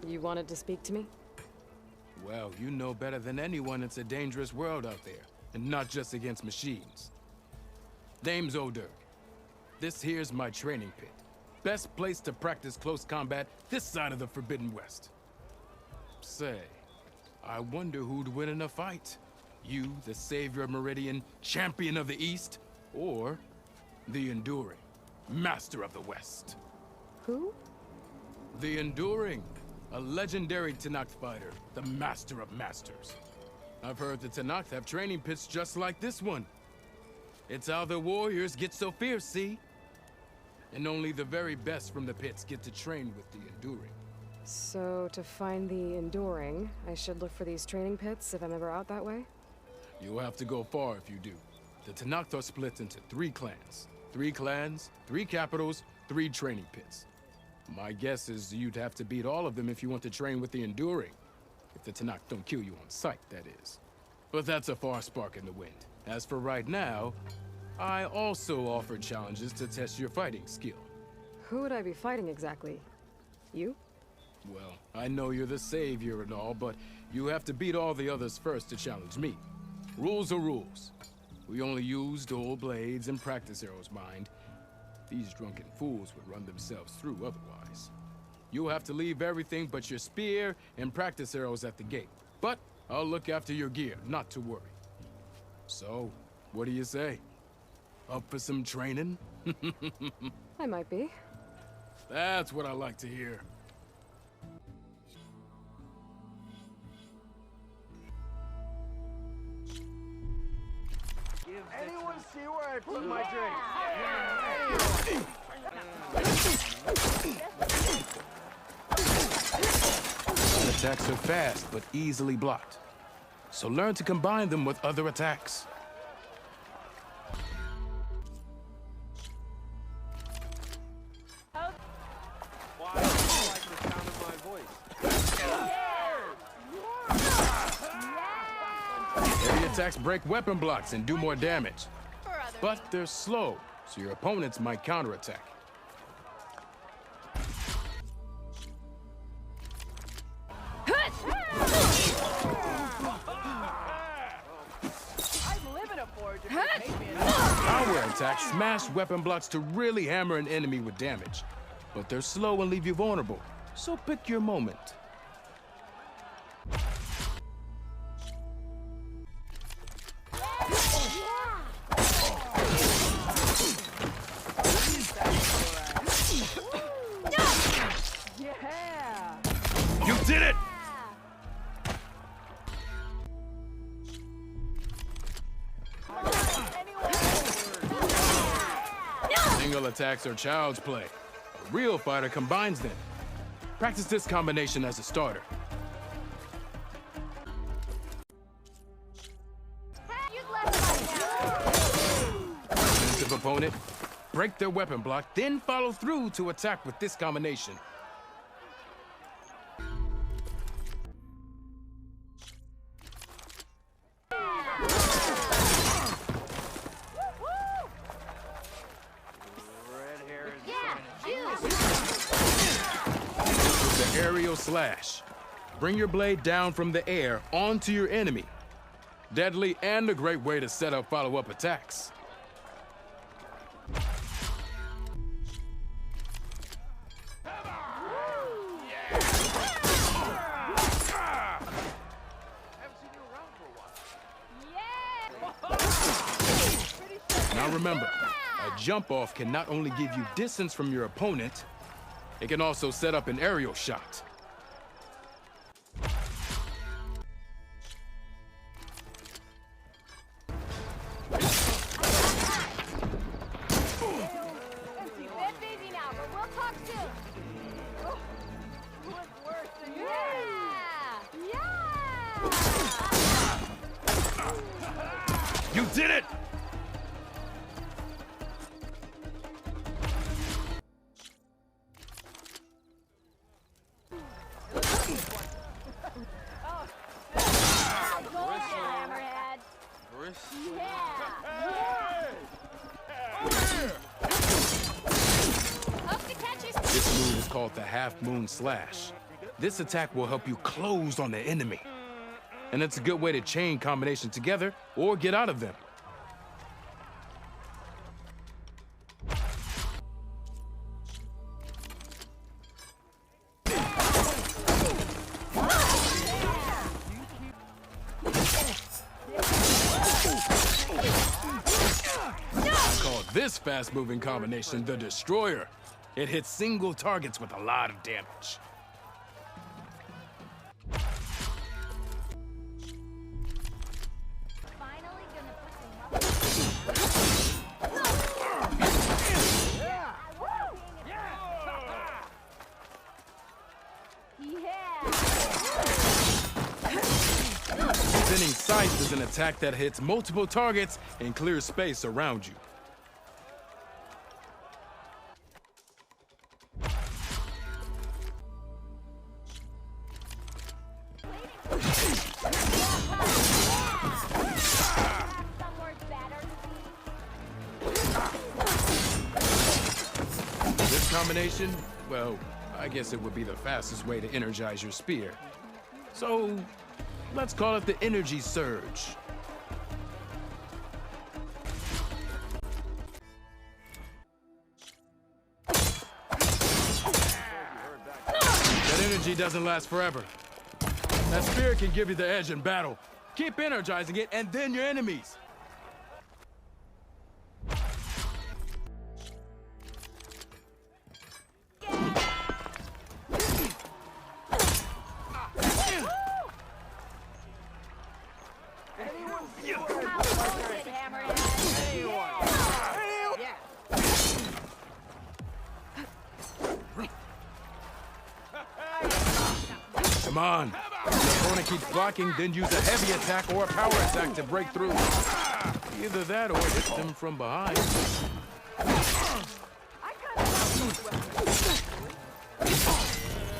You wanted to speak to me? Well, you know better than anyone it's a dangerous world out there, and not just against machines. Name's O'Dirk. This here's my training pit. Best place to practice close combat this side of the Forbidden West. Say, I wonder who'd win in a fight. You, the savior of Meridian, champion of the East, or the Enduring, master of the West. Who? The Enduring, a legendary Tenakth fighter, the master of masters. I've heard the Tenakth have training pits just like this one. It's how the warriors get so fierce, see? And only the very best from the pits get to train with the Enduring. So, to find the Enduring, I should look for these training pits if I'm ever out that way? You'll have to go far if you do. The Tenakth are split into 3 clans. 3 clans, 3 capitals, 3 training pits. My guess is you'd have to beat all of them if you want to train with the Enduring. If the Tenakth don't kill you on sight, that is. But that's a far spark in the wind. As for right now, I also offer challenges to test your fighting skill. Who would I be fighting exactly? You? Well, I know you're the savior and all, but you have to beat all the others first to challenge me. Rules are rules. We only use dual blades and practice arrows, mind. These drunken fools would run themselves through otherwise. You'll have to leave everything but your spear and practice arrows at the gate. But I'll look after your gear, not to worry. So, what do you say? Up for some training? I might be. That's what I like to hear. Anyone see where I put my drink? Attacks are fast, but easily blocked. So learn to combine them with other attacks. Why do you like the sound of my voice? Heavy attacks break weapon blocks and do more damage. But they're slow, so your opponents might counterattack. Power attacks smash weapon blocks to really hammer an enemy with damage. But they're slow and leave you vulnerable, so pick your moment. You did it! Single attacks are child's play. A real fighter combines them. Practice this combination as a starter. Defensive opponent, break their weapon block, then follow through to attack with this combination. The aerial slash. Bring your blade down from the air onto your enemy. Deadly and a great way to set up follow-up attacks. Now remember, a jump-off can not only give you distance from your opponent, it can also set up an aerial shot. You did it! This move is called the Half Moon Slash. This attack will help you close on the enemy. And it's a good way to chain combinations together or get out of them. This fast-moving combination, the Destroyer. It hits single targets with a lot of damage. Spinning Scythe is an attack that hits multiple targets and clears space around you. This combination, well, I guess it would be the fastest way to energize your spear. So, let's call it the Energy Surge. That energy doesn't last forever. That spear can give you the edge in battle. Keep energizing it, and then your enemies. Come on. If your opponent keeps blocking, then use a heavy attack or a power attack to break through. Either that or hit them from behind.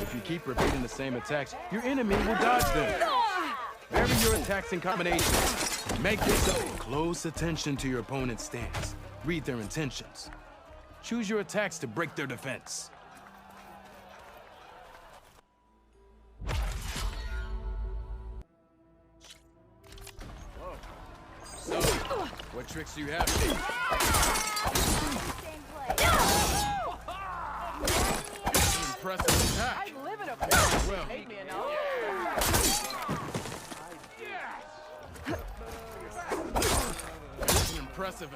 If you keep repeating the same attacks, your enemy will dodge them. Vary your attacks and combinations. Make yourself close attention to your opponent's stance. Read their intentions. Choose your attacks to break their defense. So, what tricks do you have? Impressive attack. I live in a place. Well, Hate me enough. impressive.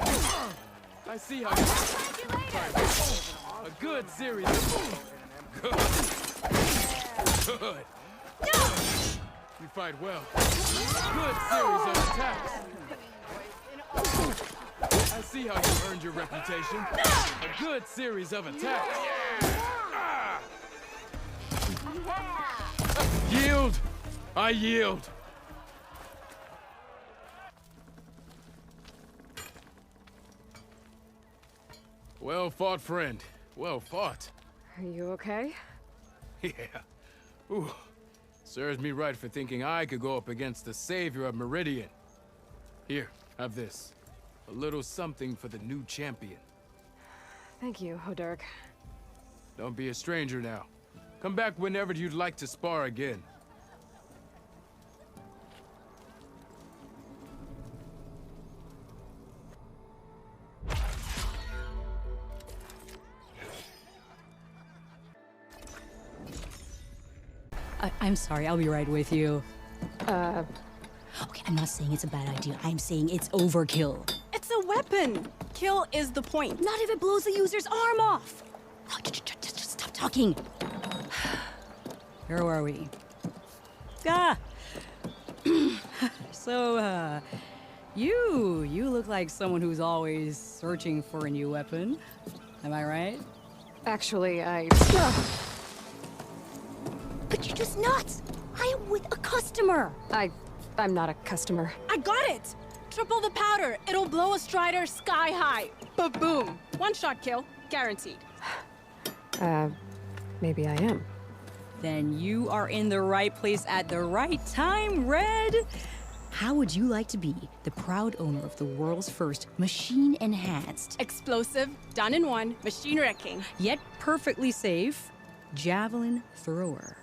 I see how you fight. A good series of good. You fight well. Good series of attacks. I see how you earned your reputation. A good series of attacks. Yield! I yield! Well fought, friend. Well fought. Are you okay? Yeah. Ooh. Serves me right for thinking I could go up against the savior of Meridian. Here, have this. A little something for the new champion. Thank you, O'Dirk. Don't be a stranger now. Come back whenever you'd like to spar again. I'm sorry, I'll be right with you. Okay, I'm not saying it's a bad idea. I'm saying it's overkill. It's a weapon. Kill is the point. Not if it blows the user's arm off. Oh, just stop talking. Where are we? So, you look like someone who's always searching for a new weapon. Am I right? Actually, But you're just nuts. I am with a customer. I'm not a customer. I got it. Triple the powder. It'll blow a Strider sky high. Ba-boom. One shot kill. Guaranteed. Maybe I am. Then you are in the right place at the right time, Red. How would you like to be the proud owner of the world's first machine-enhanced, Explosive, done in one, machine wrecking. Yet perfectly safe, javelin thrower?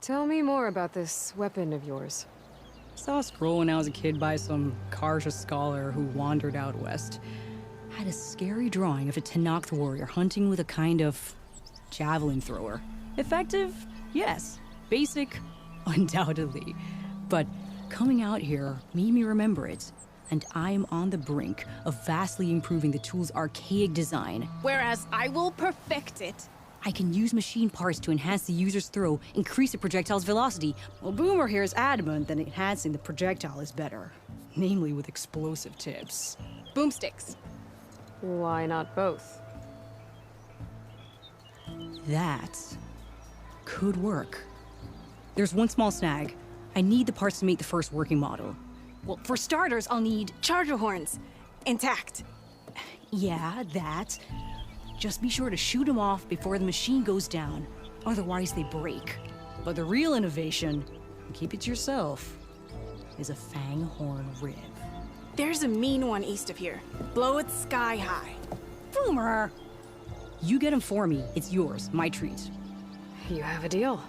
Tell me more about this weapon of yours. Saw a scroll when I was a kid by some Karsha scholar who wandered out west. Had a scary drawing of a Tenakth warrior hunting with a kind of javelin thrower. Effective? Yes. Basic? Undoubtedly. But coming out here made me remember it. And I am on the brink of vastly improving the tool's archaic design. Whereas I will perfect it. I can use machine parts to enhance the user's throw, increase the projectile's velocity. Well, Boomer here is adamant that enhancing the projectile is better. Namely with explosive tips. Boomsticks. Why not both? That could work. There's one small snag. I need the parts to make the first working model. Well, for starters, I'll need charger horns. Intact. Yeah, that. Just be sure to shoot them off before the machine goes down. Otherwise, they break. But the real innovation, and keep it to yourself, is a fang horn rib. There's a mean one east of here. Blow it sky high. Boomer! You get him for me. It's yours. My treat. You have a deal.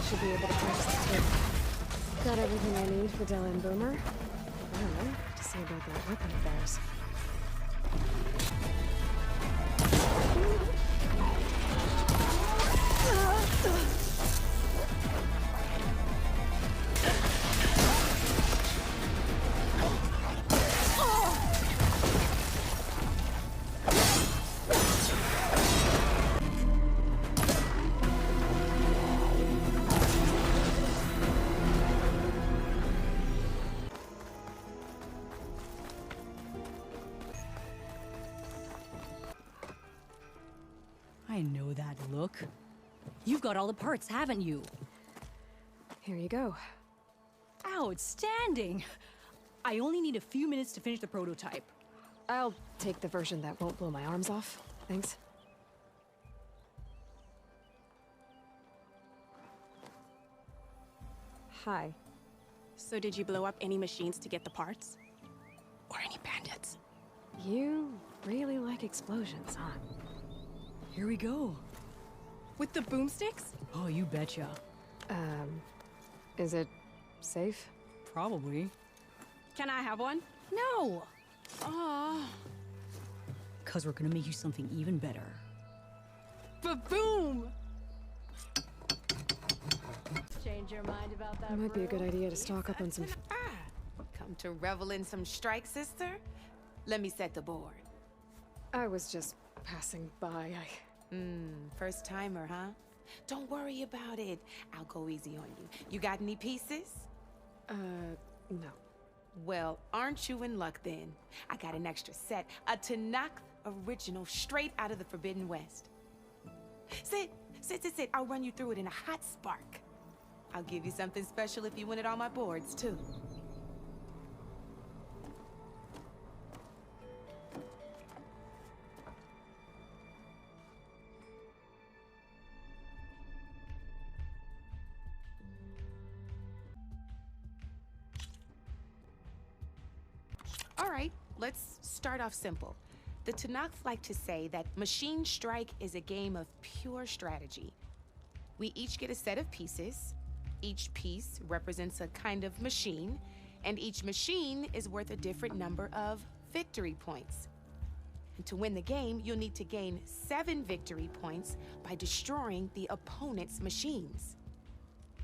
Should be able to practice this too. Got everything I need for Della and Boomer. I don't know what to say about that weapon of theirs. I know that look. You've got all the parts, haven't you? Here you go. Outstanding! I only need a few minutes to finish the prototype. I'll take the version that won't blow my arms off. Thanks. Hi. So did you blow up any machines to get the parts? Or any bandits? You really like explosions, huh? Here we go. With the boomsticks? Oh, you betcha. Is it safe? Probably. Can I have one? No! Oh, Cause we're gonna make you something even better. ba-boom! Change your mind about that It might be a good brew? idea to stock up on some. Come to revel in some strike, sister? Let me set the board. I was just passing by. First timer, huh? Don't worry about it. I'll go easy on you. You got any pieces? No. Well, aren't you in luck then? I got an extra set, a Tenakth original straight out of the Forbidden West. Sit. I'll run you through it in a hot spark. I'll give you something special if you win it on my boards, too. All right, let's start off simple. The Tenakth like to say that Machine Strike is a game of pure strategy. We each get a set of pieces. Each piece represents a kind of machine, and each machine is worth a different number of victory points. And to win the game, you'll need to gain 7 victory points by destroying the opponent's machines.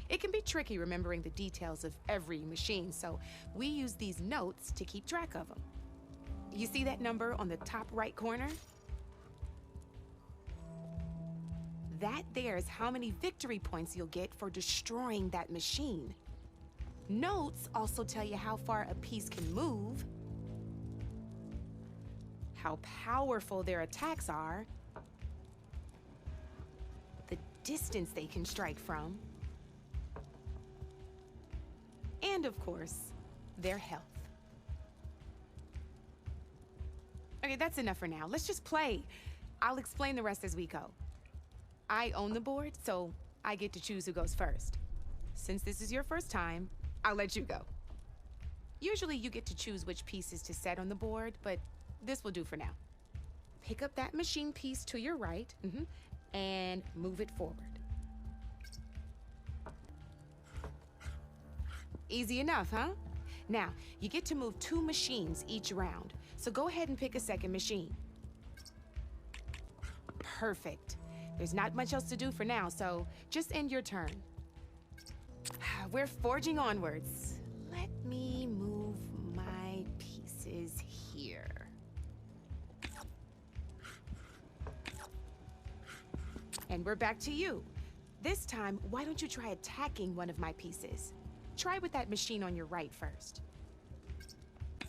It can be tricky remembering the details of every machine, so we use these notes to keep track of them. You see that number on the top right corner? That there is how many victory points you'll get for destroying that machine. Notes also tell you how far a piece can move, how powerful their attacks are, the distance they can strike from, and of course, their health. Okay, that's enough for now. Let's just play. I'll explain the rest as we go. I own the board, so I get to choose who goes first. Since this is your first time, I'll let you go. Usually you get to choose which pieces to set on the board, but this will do for now. Pick up that machine piece to your right, and move it forward. Easy enough, huh? Now, you get to move 2 machines each round, so go ahead and pick a second machine. Perfect. There's not much else to do for now, so just end your turn. We're forging onwards. Let me move my pieces here. And we're back to you. This time, why don't you try attacking one of my pieces? Try with that machine on your right first.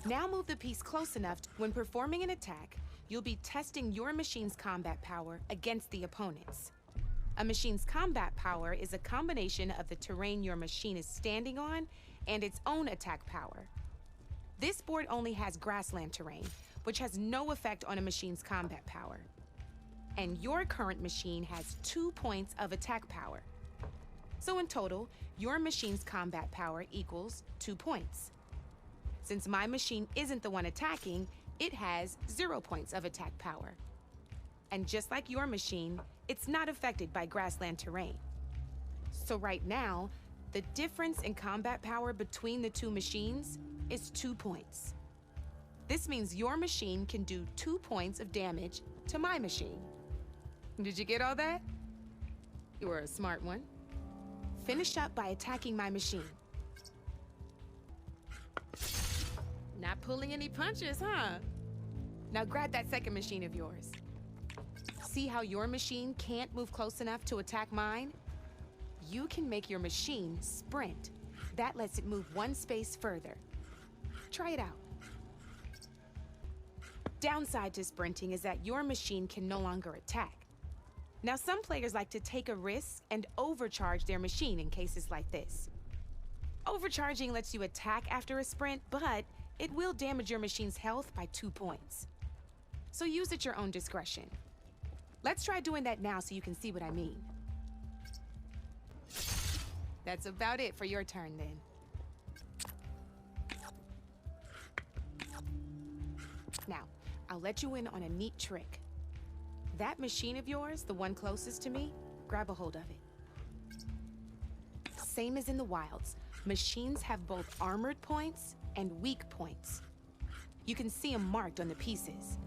Now move the piece close enough when performing an attack, you'll be testing your machine's combat power against the opponent's. A machine's combat power is a combination of the terrain your machine is standing on and its own attack power. This board only has grassland terrain, which has no effect on a machine's combat power. And your current machine has 2 points of attack power. So in total, your machine's combat power equals 2 points. Since my machine isn't the one attacking, it has 0 points of attack power. And just like your machine, it's not affected by grassland terrain. So right now, the difference in combat power between the 2 machines is 2 points. This means your machine can do 2 points of damage to my machine. Did you get all that? You were a smart one. Finish up by attacking my machine. Not pulling any punches, huh? Now grab that second machine of yours. See how your machine can't move close enough to attack mine? You can make your machine sprint. That lets it move 1 space further. Try it out. Downside to sprinting is that your machine can no longer attack. Now, some players like to take a risk and overcharge their machine in cases like this. Overcharging lets you attack after a sprint, but it will damage your machine's health by 2 points. So use at your own discretion. Let's try doing that now so you can see what I mean. That's about it for your turn then. Now, I'll let you in on a neat trick. That machine of yours, the one closest to me, grab a hold of it. Same as in the wilds, machines have both armored points and weak points. You can see them marked on the pieces.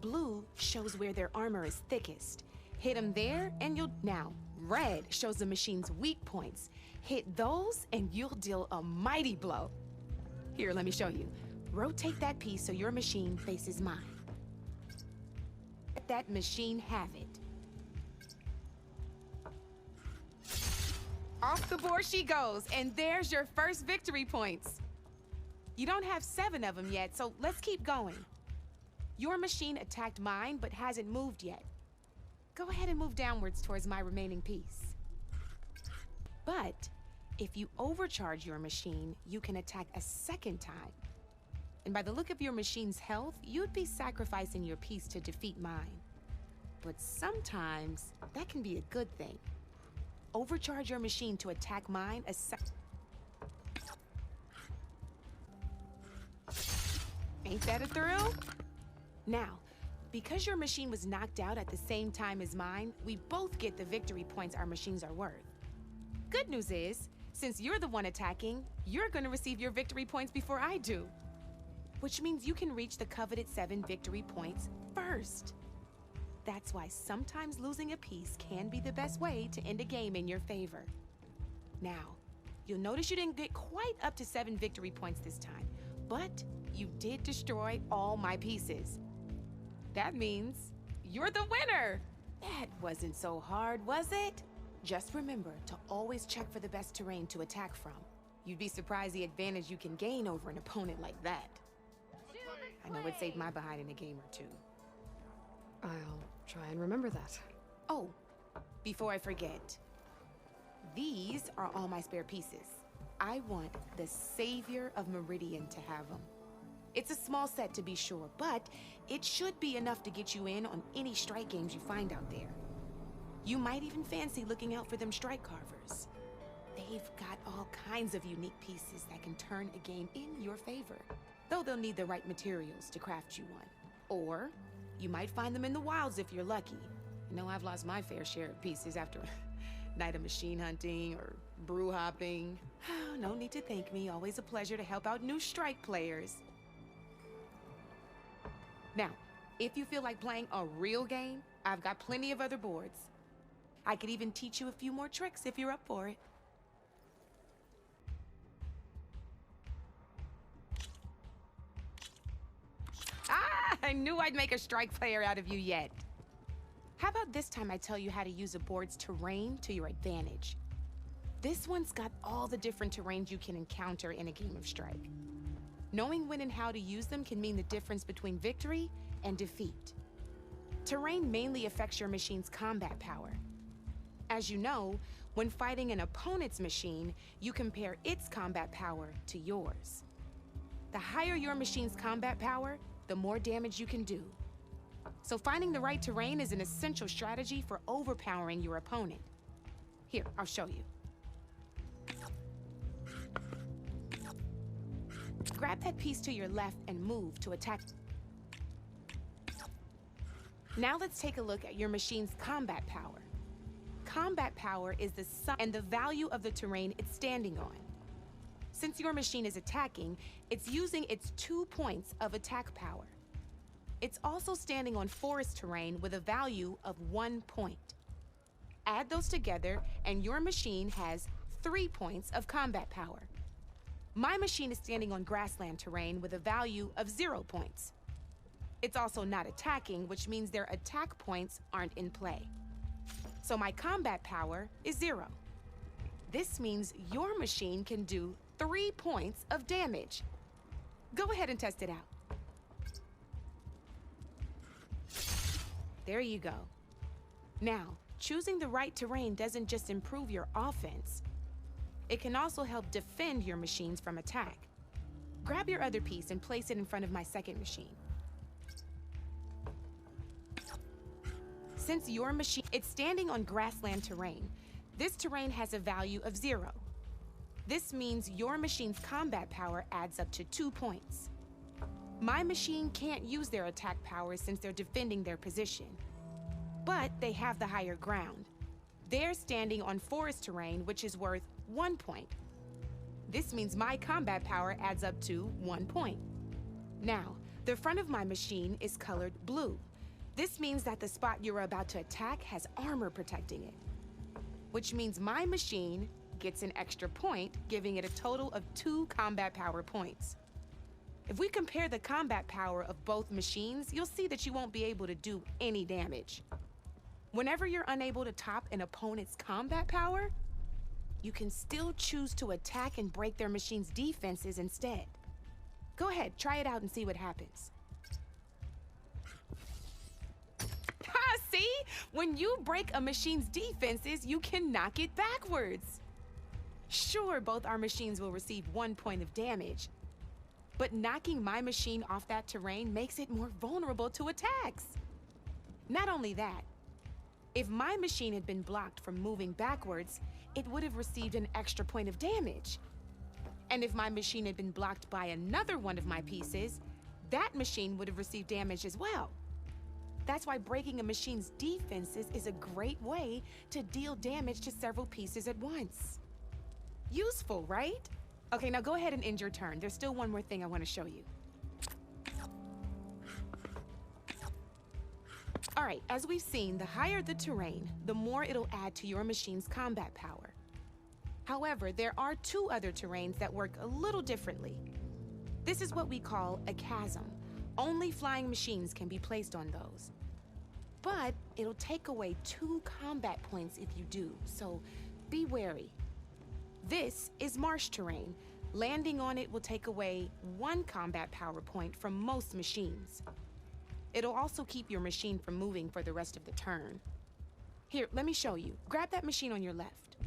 Blue shows where their armor is thickest. Hit them there and you'll... Now, red shows the machine's weak points. Hit those and you'll deal a mighty blow. Here, let me show you. Rotate that piece so your machine faces mine. Let that machine have it. Off the board she goes, and there's your first victory points. You don't have 7 of them yet, so let's keep going. Your machine attacked mine, but hasn't moved yet. Go ahead and move downwards towards my remaining piece. But if you overcharge your machine, you can attack a second time. And by the look of your machine's health, you'd be sacrificing your piece to defeat mine. But sometimes, that can be a good thing. Overcharge your machine to attack mine Ain't that a thrill? Now, because your machine was knocked out at the same time as mine, we both get the victory points our machines are worth. Good news is, since you're the one attacking, you're gonna receive your victory points before I do. Which means you can reach the coveted 7 victory points first. That's why sometimes losing a piece can be the best way to end a game in your favor. Now, you'll notice you didn't get quite up to 7 victory points this time, but you did destroy all my pieces. That means you're the winner! That wasn't so hard, was it? Just remember to always check for the best terrain to attack from. You'd be surprised the advantage you can gain over an opponent like that. I know it saved my behind in a game or 2. I'll try and remember that. Oh, before I forget, these are all my spare pieces. I want the savior of Meridian to have them. It's a small set to be sure, but it should be enough to get you in on any strike games you find out there. You might even fancy looking out for them strike carvers. They've got all kinds of unique pieces that can turn a game in your favor, though they'll need the right materials to craft you one. Or you might find them in the wilds if you're lucky. You know, I've lost my fair share of pieces after a night of machine hunting or brew hopping. No need to thank me. Always a pleasure to help out new strike players. Now, if you feel like playing a real game, I've got plenty of other boards. I could even teach you a few more tricks if you're up for it. I knew I'd make a strike player out of you yet. How about this time I tell you how to use a board's terrain to your advantage? This one's got all the different terrains you can encounter in a game of strike. Knowing when and how to use them can mean the difference between victory and defeat. Terrain mainly affects your machine's combat power. As you know, when fighting an opponent's machine, you compare its combat power to yours. The higher your machine's combat power, the more damage you can do. So finding the right terrain is an essential strategy for overpowering your opponent. Here, I'll show you. Grab that piece to your left and move to attack. Now let's take a look at your machine's combat power. Combat power is the sum and the value of the terrain it's standing on. Since your machine is attacking, it's using its 2 points of attack power. It's also standing on forest terrain with a value of 1 point. Add those together, and your machine has 3 points of combat power. My machine is standing on grassland terrain with a value of 0 points. It's also not attacking, which means their attack points aren't in play. So my combat power is 0. This means your machine can do 3 points of damage. Go ahead and test it out. There you go. Now, choosing the right terrain doesn't just improve your offense. It can also help defend your machines from attack. Grab your other piece and place it in front of my second machine. Since your machine is standing on grassland terrain, this terrain has a value of 0. This means your machine's combat power adds up to 2 points. My machine can't use their attack powers since they're defending their position. But they have the higher ground. They're standing on forest terrain, which is worth 1 point. This means my combat power adds up to 1 point. Now, the front of my machine is colored blue. This means that the spot you're about to attack has armor protecting it, which means my machine gets an extra point, giving it a total of 2 combat power points. If we compare the combat power of both machines, you'll see that you won't be able to do any damage. Whenever you're unable to top an opponent's combat power, you can still choose to attack and break their machine's defenses instead. Go ahead, try it out and see what happens. Ha, see? When you break a machine's defenses, you can knock it backwards. Sure, both our machines will receive 1 point of damage, but knocking my machine off that terrain makes it more vulnerable to attacks. Not only that, if my machine had been blocked from moving backwards, it would have received an extra point of damage. And if my machine had been blocked by another one of my pieces, that machine would have received damage as well. That's why breaking a machine's defenses is a great way to deal damage to several pieces at once. Useful, right? Okay, now go ahead and end your turn. There's still one more thing I want to show you. All right, as we've seen, the higher the terrain, the more it'll add to your machine's combat power. However, there are 2 other terrains that work a little differently. This is what we call a chasm. Only flying machines can be placed on those. But it'll take away 2 combat points if you do, so be wary. This is marsh terrain. Landing on it will take away 1 combat power point from most machines. It'll also keep your machine from moving for the rest of the turn. Here, let me show you. Grab that machine on your left.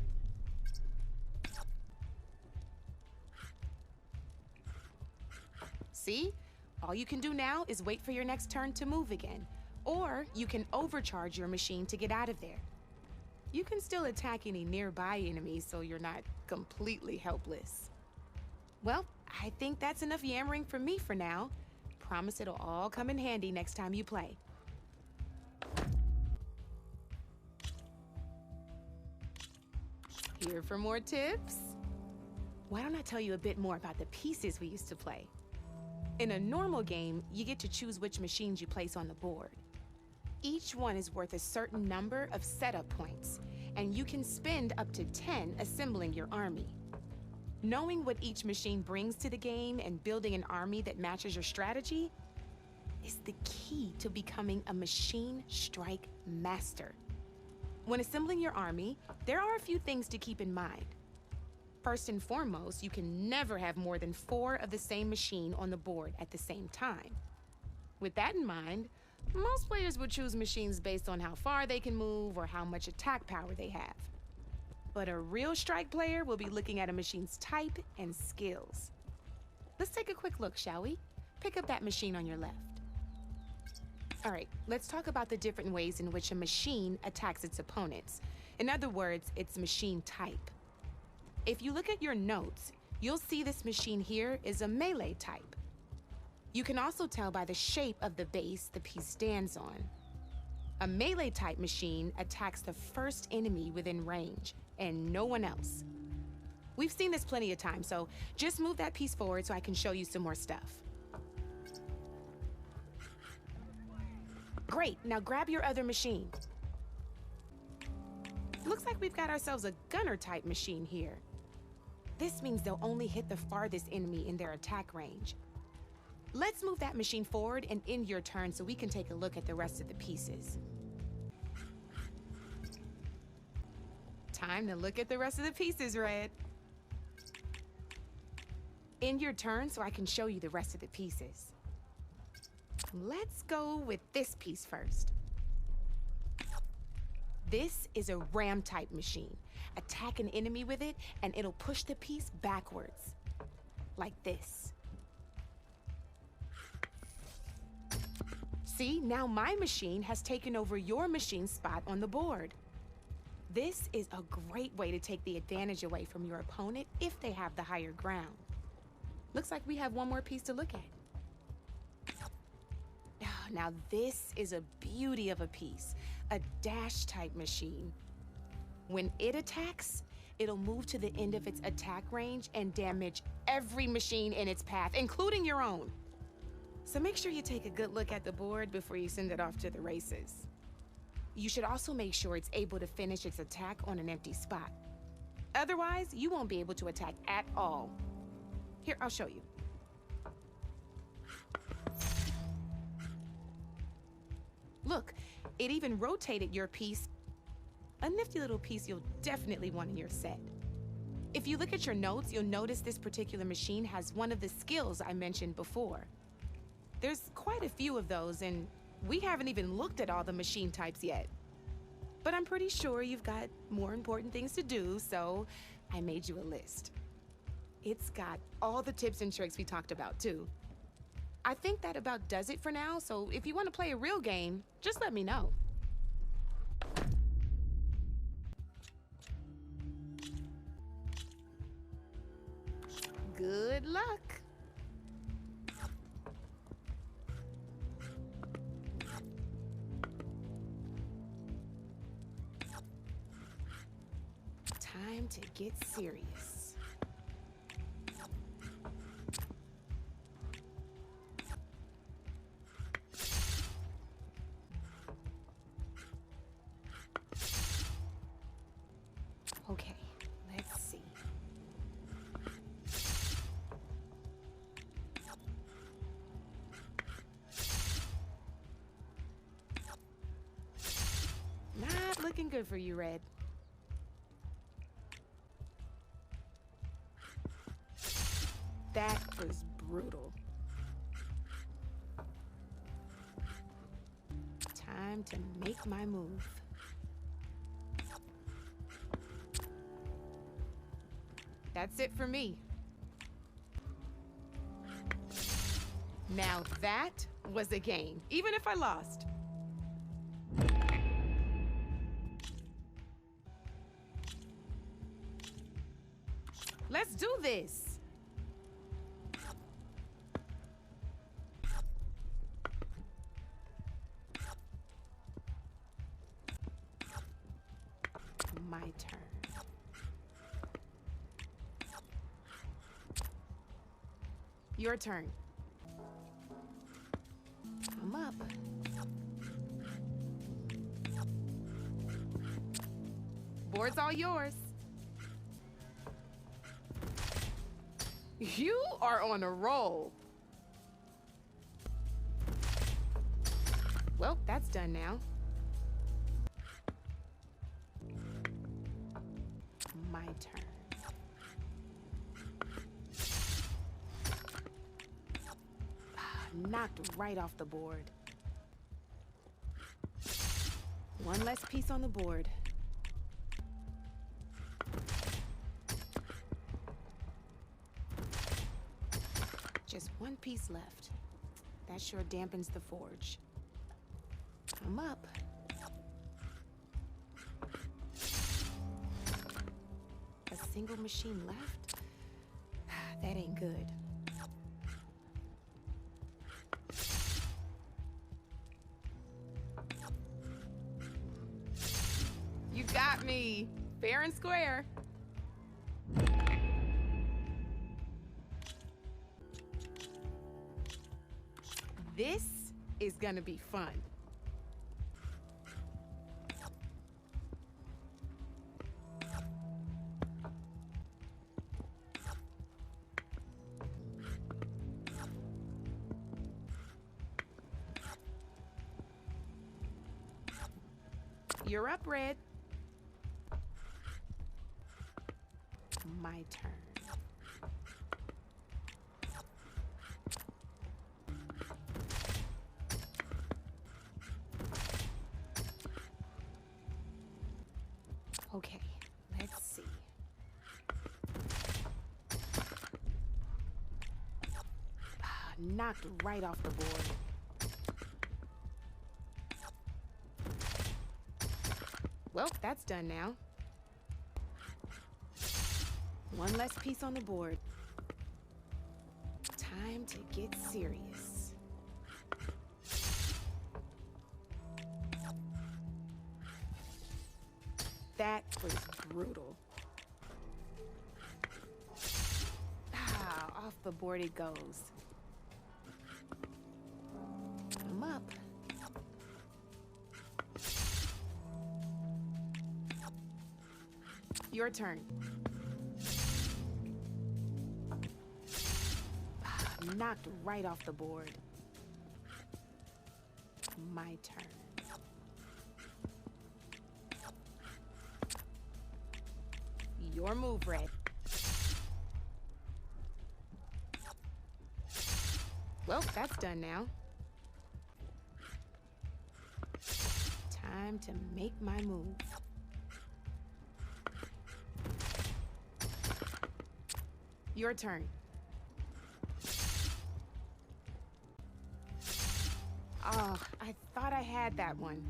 See? All you can do now is wait for your next turn to move again, or you can overcharge your machine to get out of there. You can still attack any nearby enemies so you're not completely helpless. Well, I think that's enough yammering from me for now. Promise it'll all come in handy next time you play. Here for more tips? Why don't I tell you a bit more about the pieces we used to play? In a normal game, you get to choose which machines you place on the board. Each one is worth a certain number of setup points, and you can spend up to 10 assembling your army. Knowing what each machine brings to the game and building an army that matches your strategy is the key to becoming a machine strike master. When assembling your army, there are a few things to keep in mind. First and foremost, you can never have more than 4 of the same machine on the board at the same time. With that in mind, most players would choose machines based on how far they can move or how much attack power they have. But a real strike player will be looking at a machine's type and skills. Let's take a quick look, shall we? Pick up that machine on your left. All right, let's talk about the different ways in which a machine attacks its opponents. In other words, its machine type. If you look at your notes, you'll see this machine here is a melee type. You can also tell by the shape of the base the piece stands on. A melee type machine attacks the first enemy within range, and no one else. We've seen this plenty of times, so just move that piece forward so I can show you some more stuff. Great, now grab your other machine. Looks like we've got ourselves a gunner type machine here. This means they'll only hit the farthest enemy in their attack range. Let's move that machine forward and end your turn so we can take a look at the rest of the pieces. Time to look at the rest of the pieces, Red. End your turn so I can show you the rest of the pieces. Let's go with this piece first. This is a ram-type machine. Attack an enemy with it, and it'll push the piece backwards. Like this. See, now my machine has taken over your machine's spot on the board. This is a great way to take the advantage away from your opponent if they have the higher ground. Looks like we have one more piece to look at. Now this is a beauty of a piece, a dash-type machine. When it attacks, it'll move to the end of its attack range and damage every machine in its path, including your own. So make sure you take a good look at the board before you send it off to the races. You should also make sure it's able to finish its attack on an empty spot. Otherwise, you won't be able to attack at all. Here, I'll show you. Look, it even rotated your piece. A nifty little piece you'll definitely want in your set. If you look at your notes, you'll notice this particular machine has one of the skills I mentioned before. There's quite a few of those, and we haven't even looked at all the machine types yet. But I'm pretty sure you've got more important things to do, so I made you a list. It's got all the tips and tricks we talked about, too. I think that about does it for now, so if you want to play a real game, just let me know. Good luck. Time to get serious. Okay, let's see. Not looking good for you, Red. That was brutal. Time to make my move. That's it for me. Now that was a game, even if I lost. Let's do this. My turn. Your turn. I'm up. Board's all yours. You are on a roll. Well, that's done now. My turn. Knocked right off the board. One less piece on the board. Just one piece left. That sure dampens the forge. I'm up. A single machine left? That ain't good. You got me, fair and square. This is gonna be fun. You're up, Red. My turn. Okay, let's see. Knocked right off the board. Well, that's done now. One less piece on the board. Time to get serious. That was brutal. Off the board it goes. I'm up. Your turn. Knocked right off the board. My turn. Your move, Red. Well, that's done now. Time to make my move. Your turn. Oh, I thought I had that one.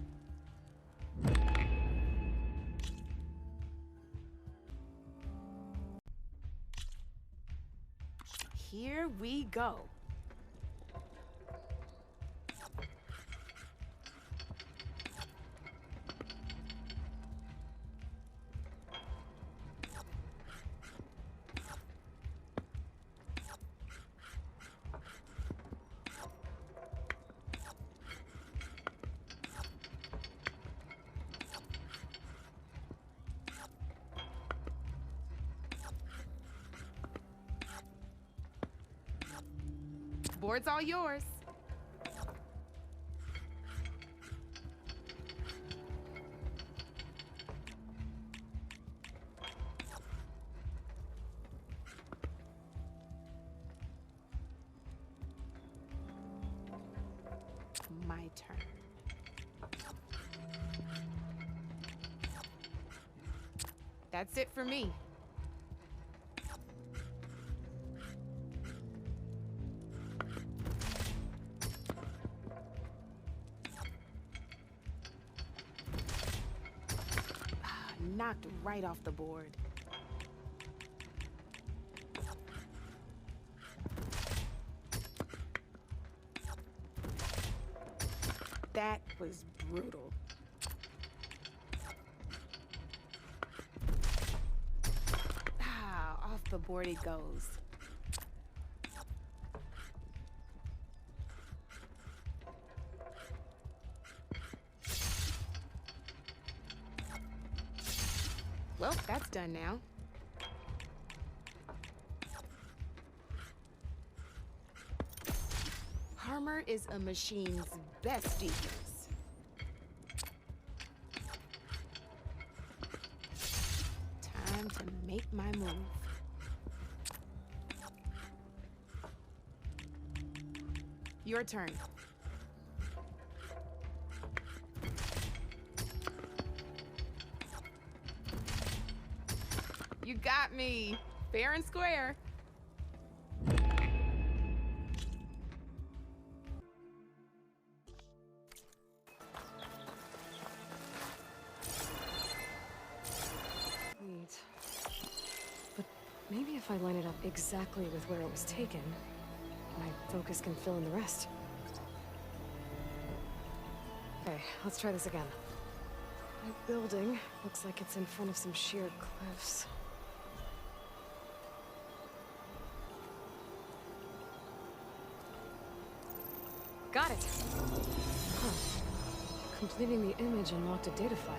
Here we go. Board's all yours. My turn. That's it for me. knocked right off the board. That was brutal. Ah, off the board it goes. Well, that's done now. Armor is a machine's best defense. Time to make my move. Your turn. You got me. Fair and square. Neat. But maybe if I line it up exactly with where it was taken, my focus can fill in the rest. Okay, let's try this again. My building looks like it's in front of some sheer cliffs. Got it! Huh. Completing the image unlocked a data file.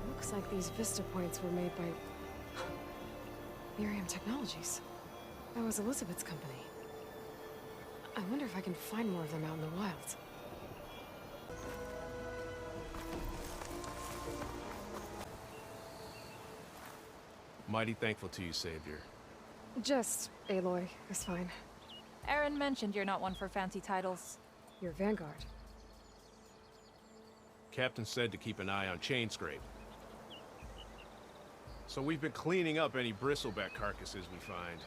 Looks like these vista points were made by Miriam Technologies. That was Elizabeth's company. I wonder if I can find more of them out in the wild. Mighty thankful to you, Savior. Just Aloy is fine. Aaron mentioned you're not one for fancy titles. Your Vanguard. Captain said to keep an eye on Chainscrape. So we've been cleaning up any bristleback carcasses we find.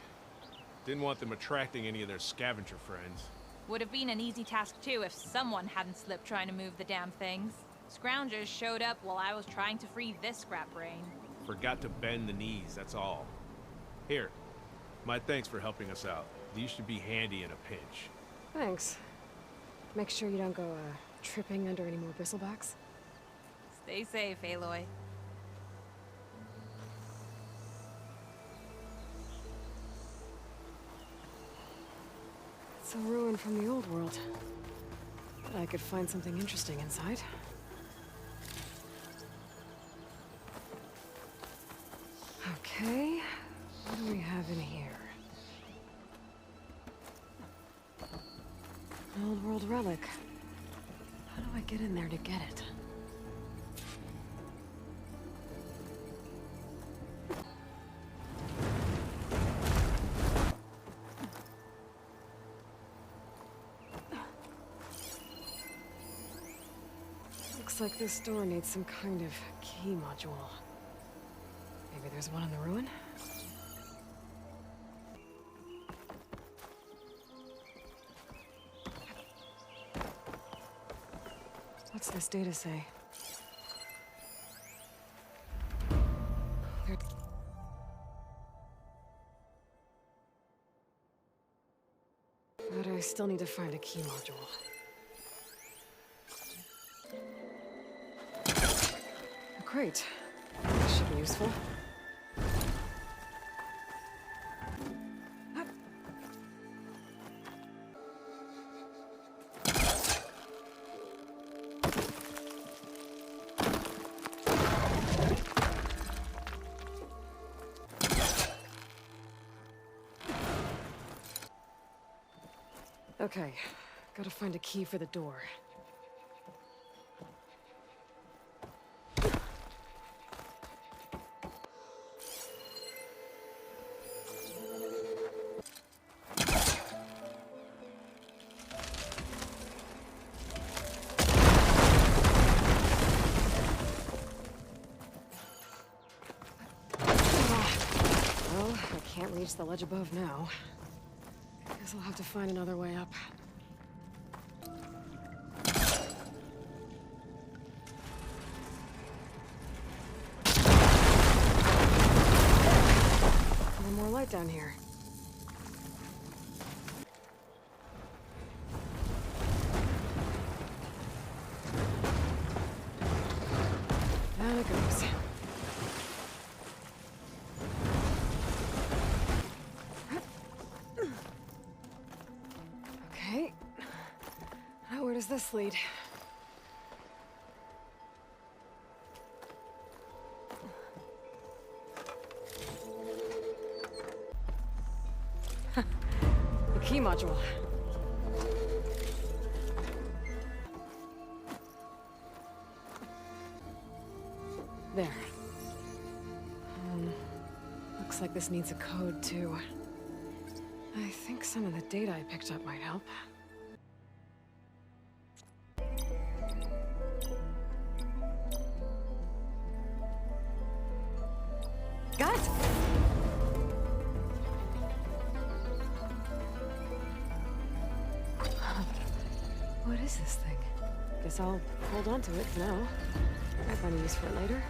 Didn't want them attracting any of their scavenger friends. Would have been an easy task too if someone hadn't slipped trying to move the damn things. Scroungers showed up while I was trying to free this scrap brain. Forgot to bend the knees, that's all. Here, my thanks for helping us out. These should be handy in a pinch. Thanks. Make sure you don't go, tripping under any more bristlebacks. Stay safe, Aloy. It's a ruin from the old world. Bet I could find something interesting inside. Okay, what do we have in here? An old world relic. How do I get in there to get it? Looks like this door needs some kind of key module. Maybe there's one in the ruin? What's this data say? But I still need to find a key module. Great. This should be useful. Okay, gotta find a key for the door. Well, I can't reach the ledge above now. Guess I'll have to find another way up. down here. Down it goes. Okay. Now where does this lead? The key module. There. Looks like this needs a code, too. I think some of the data I picked up might help. Got it! What is this thing? Guess I'll hold on to it for now. Might find a use for it later.